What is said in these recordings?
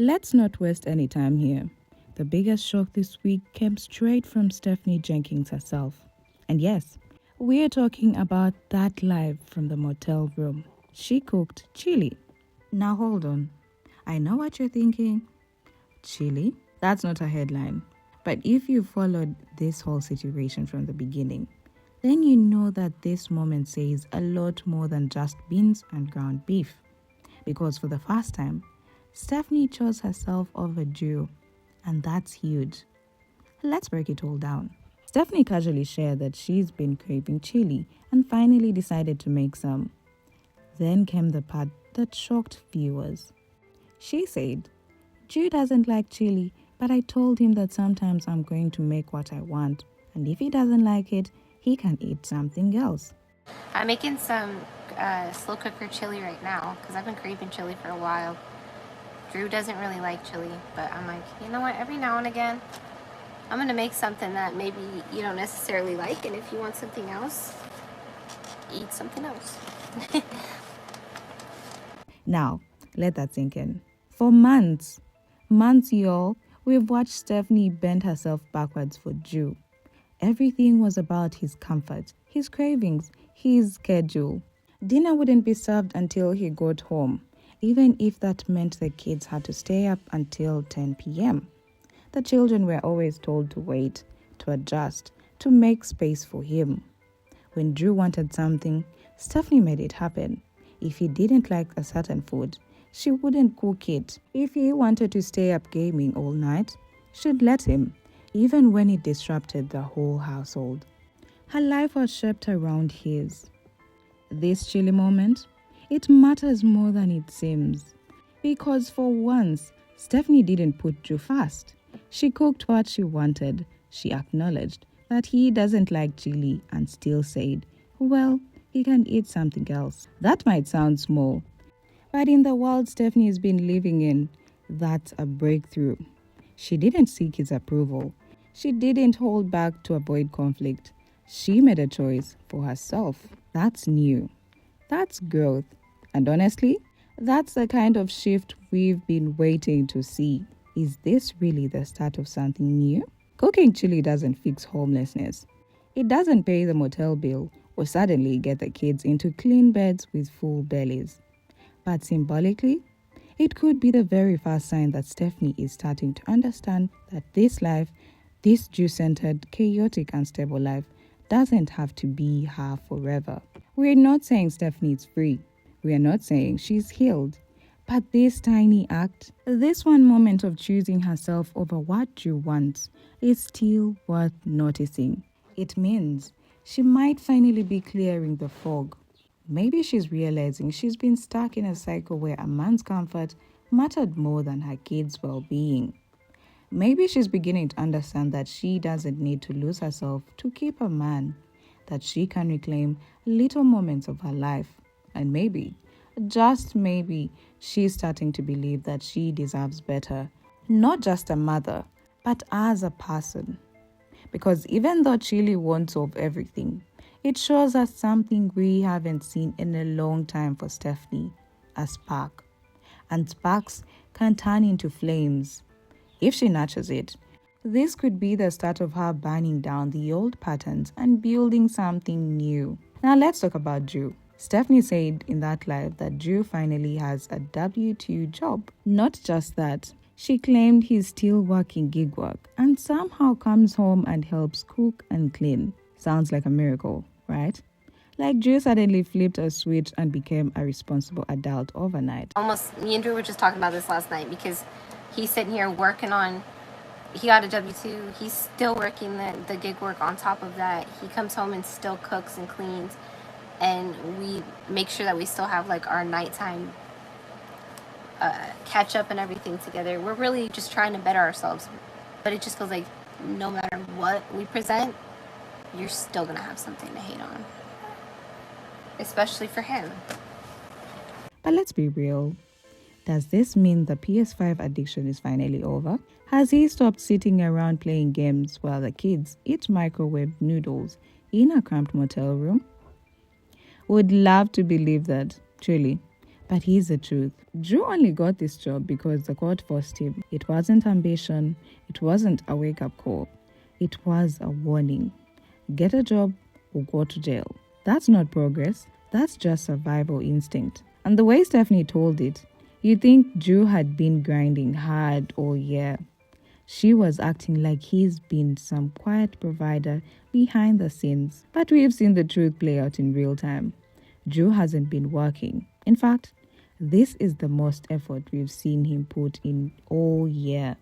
Let's not waste any time here. The biggest shock this week came straight from Stephanie Jenkins herself. And yes, we're talking about that live from the motel room. She cooked chili. Now hold on. I know what you're thinking. Chili? That's not a headline. But if you followed this whole situation from the beginning, then you know that this moment says a lot more than just beans and ground beef. Because for the first time, Stephanie chose herself over Drew, and that's huge. Let's break it all down. Stephanie casually shared that she's been craving chili and finally decided to make some. Then came the part that shocked viewers. She said, Drew doesn't like chili, but I told him that sometimes I'm going to make what I want, and if he doesn't like it, he can eat something else. I'm making some slow cooker chili right now because I've been craving chili for a while. Drew doesn't really like chili, but I'm like, you know what, every now and again, I'm going to make something that maybe you don't necessarily like, and if you want something else, eat something else. Now, let that sink in. For months, y'all, we've watched Stephanie bend herself backwards for Drew. Everything was about his comfort, his cravings, his schedule. Dinner wouldn't be served until he got home, even if that meant the kids had to stay up until 10 p.m. The children were always told to wait, to adjust, to make space for him. When Drew wanted something, Stephanie made it happen. If he didn't like a certain food, she wouldn't cook it. If he wanted to stay up gaming all night, she'd let him, even when it disrupted the whole household. Her life was shaped around his. This chilly moment, it matters more than it seems. Because for once, Stephanie didn't put Drew first. She cooked what she wanted. She acknowledged that he doesn't like chili and still said, well, he can eat something else. That might sound small, but in the world Stephanie's been living in, that's a breakthrough. She didn't seek his approval. She didn't hold back to avoid conflict. She made a choice for herself. That's new. That's growth. And honestly, that's the kind of shift we've been waiting to see. Is this really the start of something new? Cooking chili doesn't fix homelessness. It doesn't pay the motel bill or suddenly get the kids into clean beds with full bellies. But symbolically, it could be the very first sign that Stephanie is starting to understand that this life, this Jew-centered, chaotic, unstable life, doesn't have to be her forever. We're not saying Stephanie is free. We are not saying she's healed. But this tiny act, this one moment of choosing herself over what Drew wants, is still worth noticing. It means she might finally be clearing the fog. Maybe she's realizing she's been stuck in a cycle where a man's comfort mattered more than her kids' well-being. Maybe she's beginning to understand that she doesn't need to lose herself to keep a man, that she can reclaim little moments of her life. And maybe, just maybe, she's starting to believe that she deserves better, not just a mother, but as a person. Because even though chili won't solve everything, it shows us something we haven't seen in a long time for Stephanie, a spark. And sparks can turn into flames. If she nurtures it, this could be the start of her burning down the old patterns and building something new. Now let's talk about Drew. Stephanie said in that live that Drew finally has a W-2 job. Not just that, she claimed he's still working gig work and somehow comes home and helps cook and clean. Sounds like a miracle, right? Like Drew suddenly flipped a switch and became a responsible adult overnight. Almost, me and Drew were just talking about this last night because he's sitting here working on, he got a W-2, he's still working the gig work on top of that. He comes home and still cooks and cleans, and we make sure that we still have like our nighttime catch up and everything together. We're really just trying to better ourselves, but it just feels like no matter what we present, you're still gonna have something to hate on, especially for him. But let's be real. Does this mean the PS5 addiction is finally over? Has he stopped sitting around playing games while the kids eat microwave noodles in a cramped motel room? Would love to believe that, truly. But here's the truth. Drew only got this job because the court forced him. It wasn't ambition. It wasn't a wake-up call. It was a warning. Get a job or go to jail. That's not progress. That's just survival instinct. And the way Stephanie told it, you'd think Drew had been grinding hard all year. She was acting like he's been some quiet provider behind the scenes. But we've seen the truth play out in real time. Drew hasn't been working. In fact, this is the most effort we've seen him put in all year.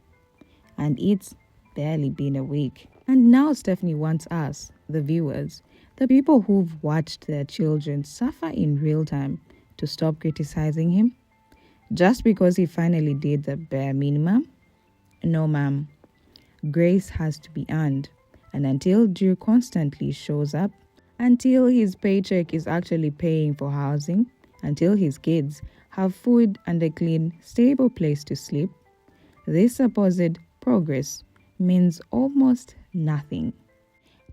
And it's barely been a week. And now Stephanie wants us, the viewers, the people who've watched their children suffer in real time, to stop criticizing him. Just because he finally did the bare minimum? No, ma'am. Grace has to be earned. And until Drew constantly shows up, until his paycheck is actually paying for housing, until his kids have food and a clean, stable place to sleep, this supposed progress means almost nothing.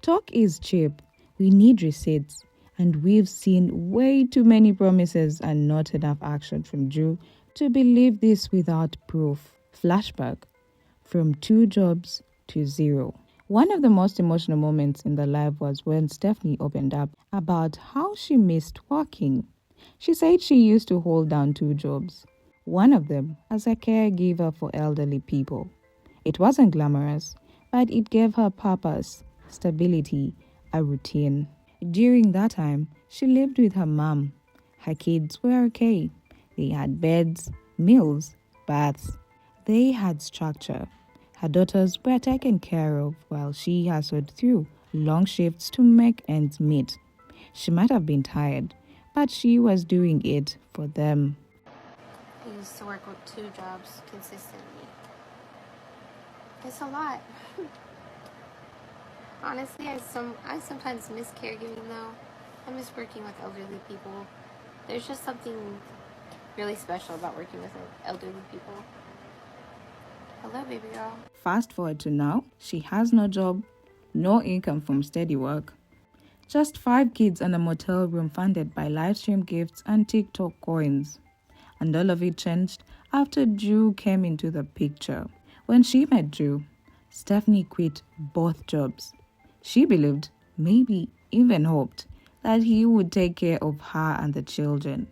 Talk is cheap. We need receipts. And we've seen way too many promises and not enough action from Drew to believe this without proof. Flashback. From 2 jobs to 0. One of the most emotional moments in the live was when Stephanie opened up about how she missed working. She said she used to hold down 2 jobs, one of them as a caregiver for elderly people. It wasn't glamorous, but it gave her purpose, stability, a routine. During that time, she lived with her mom. Her kids were okay. They had beds, meals, baths. They had structure. Her daughters were taken care of while she hustled through long shifts to make ends meet. She might have been tired, but she was doing it for them. I used to work with 2 jobs consistently. It's a lot. Honestly, I sometimes miss caregiving though. I miss working with elderly people. There's just something really special about working with elderly people. Hello, baby girl. Fast forward to now, she has no job, no income from steady work. Just 5 kids and a motel room funded by live stream gifts and TikTok coins. And all of it changed after Drew came into the picture. When she met Drew, Stephanie quit both jobs. She believed, maybe even hoped, that he would take care of her and the children.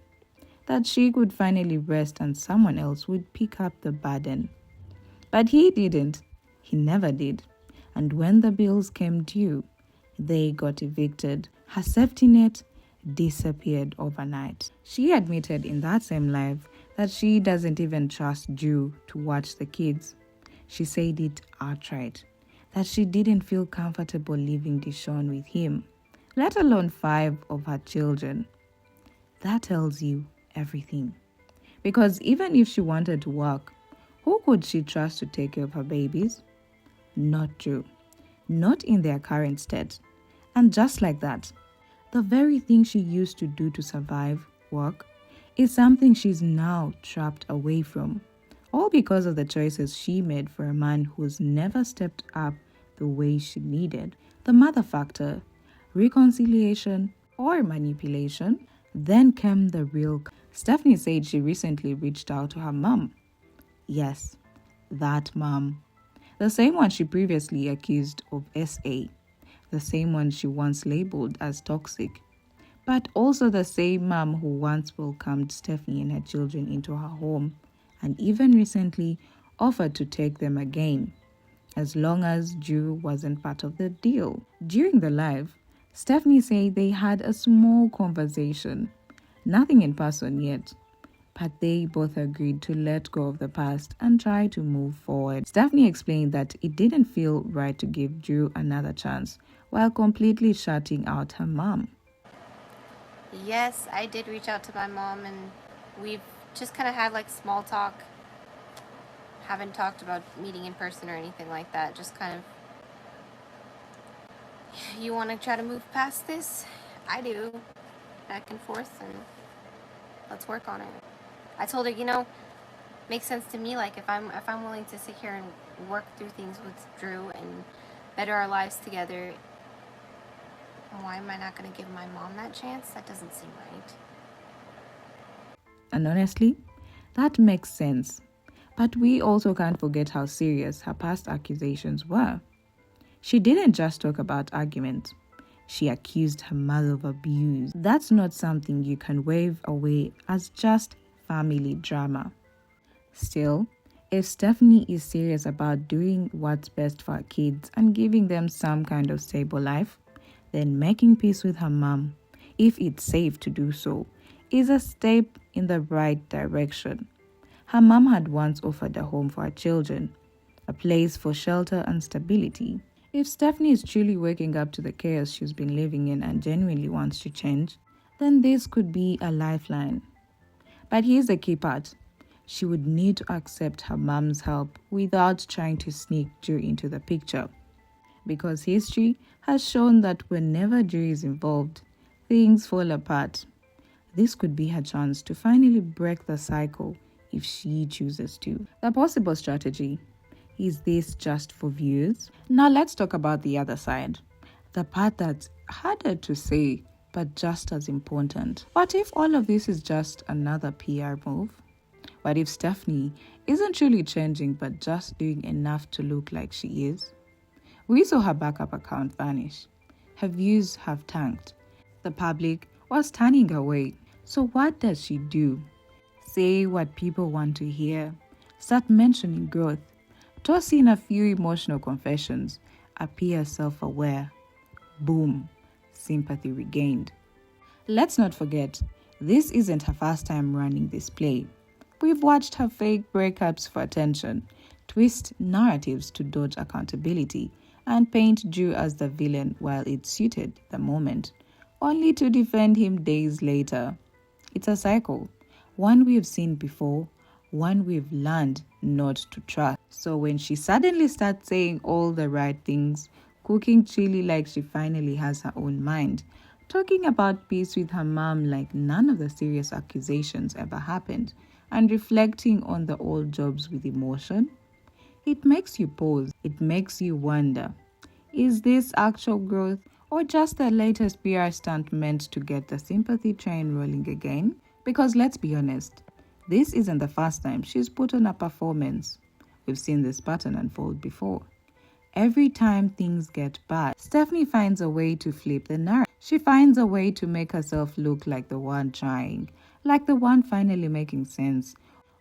That she could finally rest and someone else would pick up the burden. But he didn't. He never did. And when the bills came due, they got evicted. Her safety net disappeared overnight. She admitted in that same live that she doesn't even trust Drew to watch the kids. She said it outright, that she didn't feel comfortable leaving Deshaun with him, let alone 5 of her children. That tells you everything. Because even if she wanted to work, who could she trust to take care of her babies? Not Drew. Not in their current state. And just like that, the very thing she used to do to survive, work, is something she's now trapped away from. All because of the choices she made for a man who's never stepped up the way she needed. The mother factor, reconciliation, or manipulation. Then came the real. Stephanie said she recently reached out to her mom. Yes, that mom. The same one she previously accused of SA. The same one she once labeled as toxic. But also the same mom who once welcomed Stephanie and her children into her home and even recently offered to take them again, as long as Drew wasn't part of the deal. During the live, Stephanie said they had a small conversation, nothing in person yet, but they both agreed to let go of the past and try to move forward. Stephanie explained that it didn't feel right to give Drew another chance while completely shutting out her mom. Yes, I did reach out to my mom and we've just kind of had like small talk. Haven't talked about meeting in person or anything like that. Just kind of, you want to try to move past this? I do. Back and forth, and let's work on it. I told her, makes sense to me. Like if I'm willing to sit here and work through things with Drew and better our lives together, why am I not going to give my mom that chance? That doesn't seem right. And honestly, that makes sense. But we also can't forget how serious her past accusations were. She didn't just talk about arguments. She accused her mother of abuse. That's not something you can wave away as just family drama. Still, if Stephanie is serious about doing what's best for her kids and giving them some kind of stable life, then making peace with her mom, if it's safe to do so, is a step in the right direction. Her mom had once offered a home for her children, a place for shelter and stability. If Stephanie is truly waking up to the chaos she's been living in and genuinely wants to change, then this could be a lifeline. But here's the key part. She would need to accept her mom's help without trying to sneak Drew into the picture. Because history has shown that whenever Drew is involved, things fall apart. This could be her chance to finally break the cycle if she chooses to. The possible strategy. Is this just for views? Now let's talk about the other side. The part that's harder to say, but just as important. What if all of this is just another PR move? What if Stephanie isn't truly changing but just doing enough to look like she is? We saw her backup account vanish. Her views have tanked. The public was turning away. So what does she do? Say what people want to hear. Start mentioning growth. Toss in a few emotional confessions. Appear self-aware. Boom. Sympathy regained. Let's not forget, this isn't her first time running this play. We've watched her fake breakups for attention, twist narratives to dodge accountability, and paint Drew as the villain while it suited the moment, only to defend him days later. It's a cycle, one we've seen before, one we've learned not to trust. So when she suddenly starts saying all the right things, cooking chili like she finally has her own mind, talking about peace with her mom like none of the serious accusations ever happened, and reflecting on the old jobs with emotion, it makes you pause. It makes you wonder, is this actual growth or just the latest PR stunt meant to get the sympathy train rolling again? Because let's be honest, this isn't the first time she's put on a performance. We've seen this pattern unfold before. Every time things get bad, Stephanie finds a way to flip the narrative. She finds a way to make herself look like the one trying, like the one finally making sense,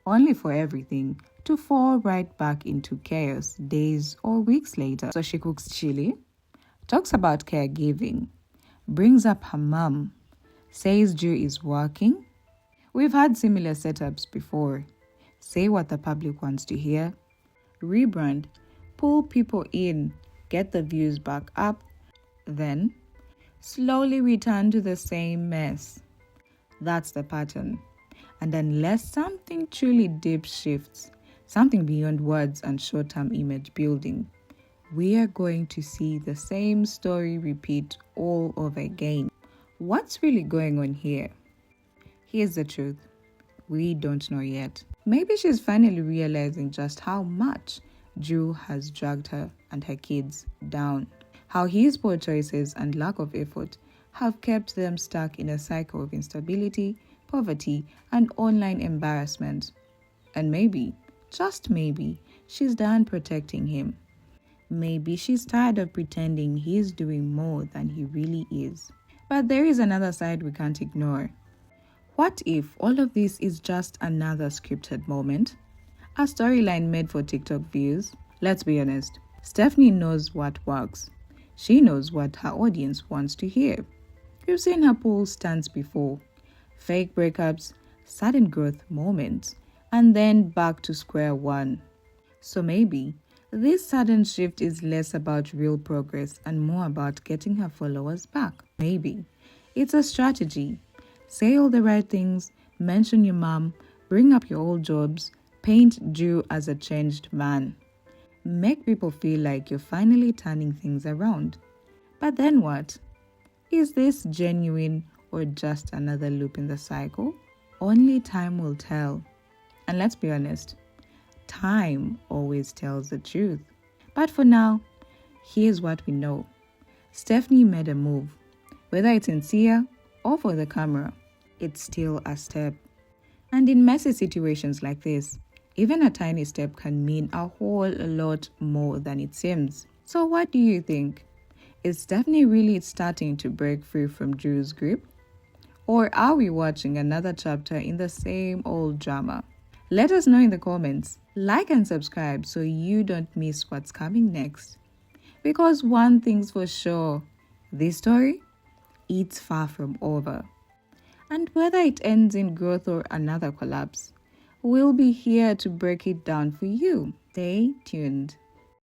only for everything to fall right back into chaos days or weeks later. So she cooks chili, talks about caregiving, brings up her mom, says Drew is working. We've had similar setups before. Say what the public wants to hear, rebrand, pull people in, get the views back up, then slowly return to the same mess. That's the pattern. And unless something truly deep shifts, something beyond words and short-term image building, we are going to see the same story repeat all over again. What's really going on here? Here's the truth. We don't know yet. Maybe she's finally realizing just how much Drew has dragged her and her kids down. How his poor choices and lack of effort have kept them stuck in a cycle of instability, poverty, and online embarrassment. And maybe, just maybe, she's done protecting him. Maybe she's tired of pretending he's doing more than he really is. But there is another side we can't ignore. What if all of this is just another scripted moment? A storyline made for TikTok views? Let's be honest, Stephanie knows what works. She knows what her audience wants to hear. You've seen her pull stunts before. Fake breakups, sudden growth moments, and then back to square one. So maybe this sudden shift is less about real progress and more about getting her followers back. Maybe it's a strategy. Say all the right things, mention your mom, bring up your old jobs, paint Drew as a changed man. Make people feel like you're finally turning things around. But then what? Is this genuine or just another loop in the cycle? Only time will tell. And let's be honest, time always tells the truth. But for now, here's what we know. Stephanie made a move. Whether it's sincere or for the camera, it's still a step. And in messy situations like this, even a tiny step can mean a whole lot more than it seems. So what do you think? Is Stephanie really starting to break free from Drew's grip? Or are we watching another chapter in the same old drama? Let us know in the comments. Like and subscribe so you don't miss what's coming next. Because one thing's for sure, this story, it's far from over. And whether it ends in growth or another collapse, we'll be here to break it down for you. Stay tuned.